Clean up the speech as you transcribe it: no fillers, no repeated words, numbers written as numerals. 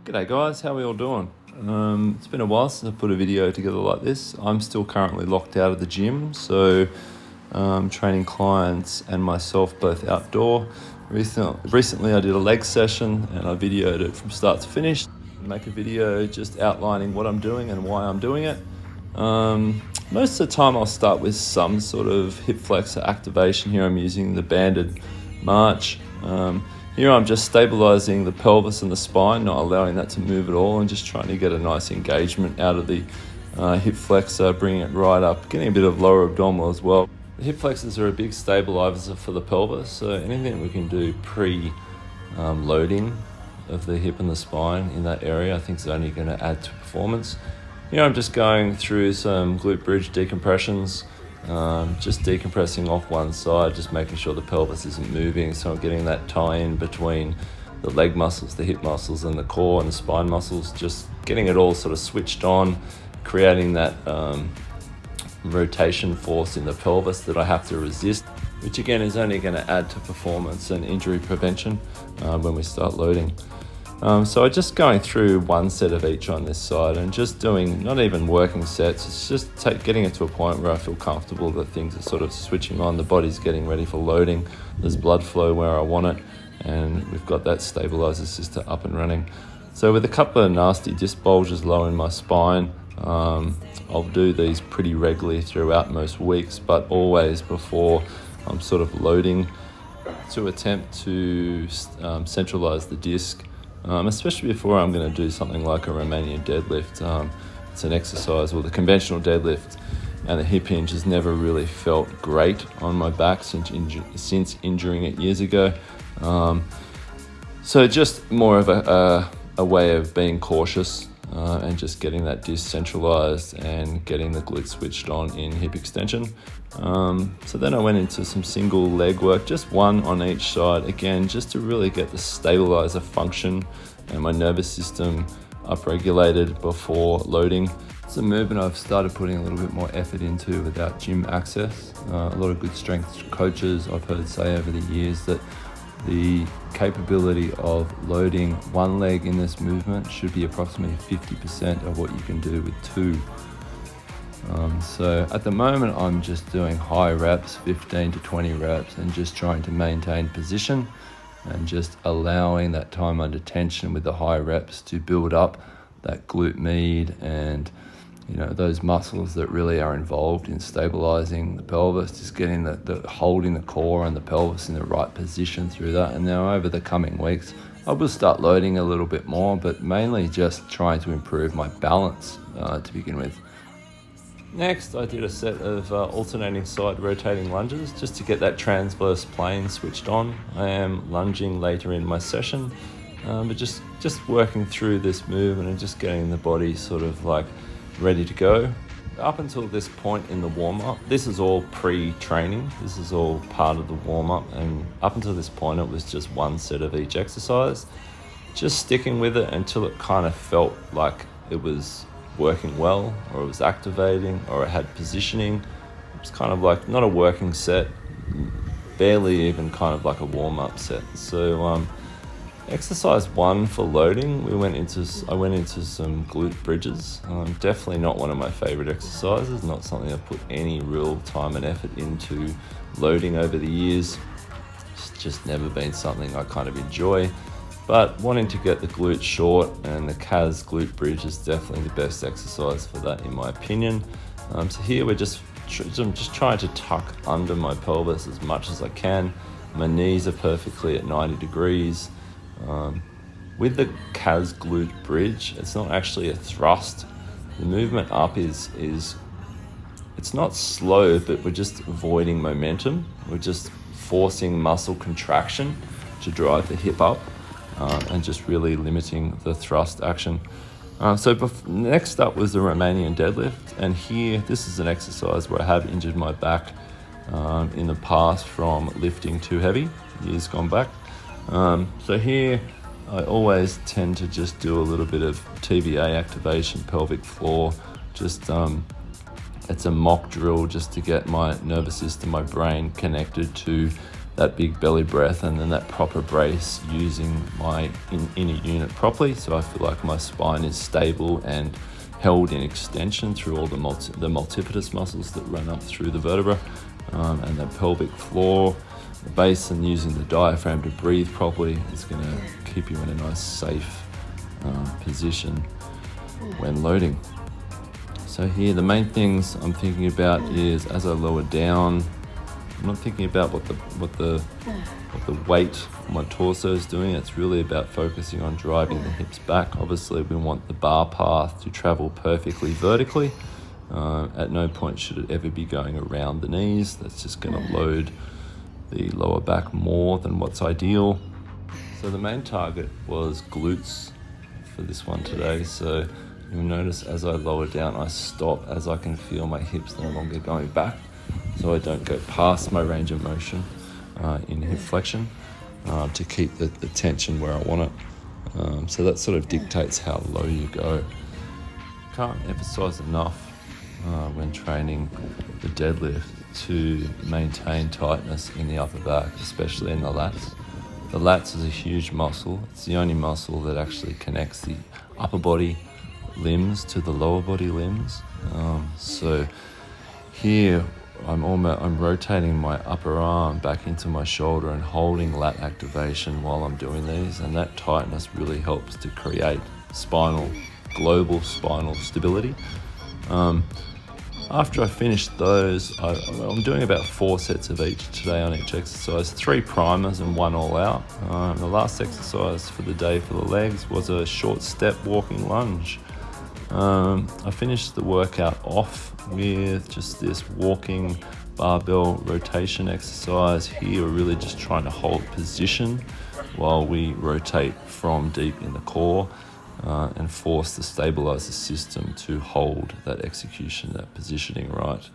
G'day guys, how are we all doing? It's been a while since I put a video together like this. I'm still currently locked out of the gym, so training clients and myself both outdoor. Recently I did a leg session and I videoed it from start to finish. Make a video just outlining what I'm doing and why I'm doing it. Most of the time I'll start with some sort of hip flexor activation. Here I'm using the banded march. Here I'm just stabilizing the pelvis and the spine, not allowing that to move at all, and just trying to get a nice engagement out of the hip flexor, bringing it right up, getting a bit of lower abdominal as well. The hip flexors are a big stabilizer for the pelvis, so anything we can do pre-loading of the hip and the spine in that area I think is only going to add to performance. Here I'm just going through some glute bridge decompressions. Just decompressing off one side, just making sure the pelvis isn't moving, so I'm getting that tie-in between the leg muscles, the hip muscles and the core and the spine muscles, just getting it all sort of switched on, creating that rotation force in the pelvis that I have to resist, which again is only going to add to performance and injury prevention when we start loading. So I'm just going through one set of each on this side and just doing, not even working sets, it's just getting it to a point where I feel comfortable that things are sort of switching on, the body's getting ready for loading, there's blood flow where I want it, and we've got that stabilizer system up and running. So with a couple of nasty disc bulges low in my spine, I'll do these pretty regularly throughout most weeks, but always before I'm sort of loading to attempt to centralize the disc. Especially before I'm going to do something like a Romanian deadlift. It's an exercise, well, the conventional deadlift and the hip hinge has never really felt great on my back since injuring it years ago. So just more of a way of being cautious and just getting that disc centralized and getting the glute switched on in hip extension. So then I went into some single leg work, just one on each side, again, just to really get the stabilizer function and my nervous system upregulated before loading. It's a movement I've started putting a little bit more effort into without gym access. A lot of good strength coaches I've heard say over the years that the capability of loading one leg in this movement should be approximately 50% of what you can do with two. So at the moment I'm just doing high reps, 15 to 20 reps, and just trying to maintain position and just allowing that time under tension with the high reps to build up that glute med and those muscles that really are involved in stabilizing the pelvis, just getting the holding the core and the pelvis in the right position through that. And now over the coming weeks I will start loading a little bit more, but mainly just trying to improve my balance to begin with. Next, I did a set of alternating side rotating lunges just to get that transverse plane switched on. I am lunging later in my session, but just working through this movement and just getting the body sort of like ready to go. Up until this point in the warm-up, this is all pre-training, this is all part of the warm-up, and up until this point it was just one set of each exercise, just sticking with it until it kind of felt like it was working well, or it was activating, or it had positioning. It was kind of like not a working set, barely even kind of like a warm-up set. So exercise one for loading, I went into some glute bridges. Definitely not one of my favorite exercises, not something I've put any real time and effort into loading over the years. It's just never been something I kind of enjoy. But wanting to get the glute short, and the C.H.E.K glute bridge is definitely the best exercise for that in my opinion. So here I'm just trying to tuck under my pelvis as much as I can. My knees are perfectly at 90 degrees. With the C.H.E.K glute bridge, it's not actually a thrust. The movement up is it's not slow, but we're just avoiding momentum. We're just forcing muscle contraction to drive the hip up. And just really limiting the thrust action. Next up was the Romanian deadlift, and here this is an exercise where I have injured my back in the past from lifting too heavy, years gone back. So here I always tend to just do a little bit of TVA activation, pelvic floor, just it's a mock drill just to get my nervous system, my brain connected to that big belly breath and then that proper brace using my inner unit properly, so I feel like my spine is stable and held in extension through all the multifidus muscles that run up through the vertebra, and the pelvic floor, the base, and using the diaphragm to breathe properly is going to keep you in a nice safe position when loading. So here the main things I'm thinking about is, as I lower down, I'm not thinking about what the weight on my torso is doing. It's really about focusing on driving the hips back. Obviously we want the bar path to travel perfectly vertically. At no point should it ever be going around the knees. That's just going to load the lower back more than what's ideal. So the main target was glutes for this one today. So you'll notice as I lower down, I stop as I can feel my hips no longer going back, so I don't go past my range of motion in hip flexion to keep the tension where I want it. So that sort of dictates how low you go. Can't emphasize enough when training the deadlift to maintain tightness in the upper back, especially in the lats. The lats is a huge muscle. It's the only muscle that actually connects the upper body limbs to the lower body limbs. So here I'm rotating my upper arm back into my shoulder and holding lat activation while I'm doing these, and that tightness really helps to create global spinal stability. After I finish those, I'm doing about 4 sets of each today on each exercise, 3 primers and 1 all out. The last exercise for the day for the legs was a short step walking lunge. I finished the workout off with just this walking barbell rotation exercise. Here we're really just trying to hold position while we rotate from deep in the core and force the stabilizer system to hold that execution, that positioning right.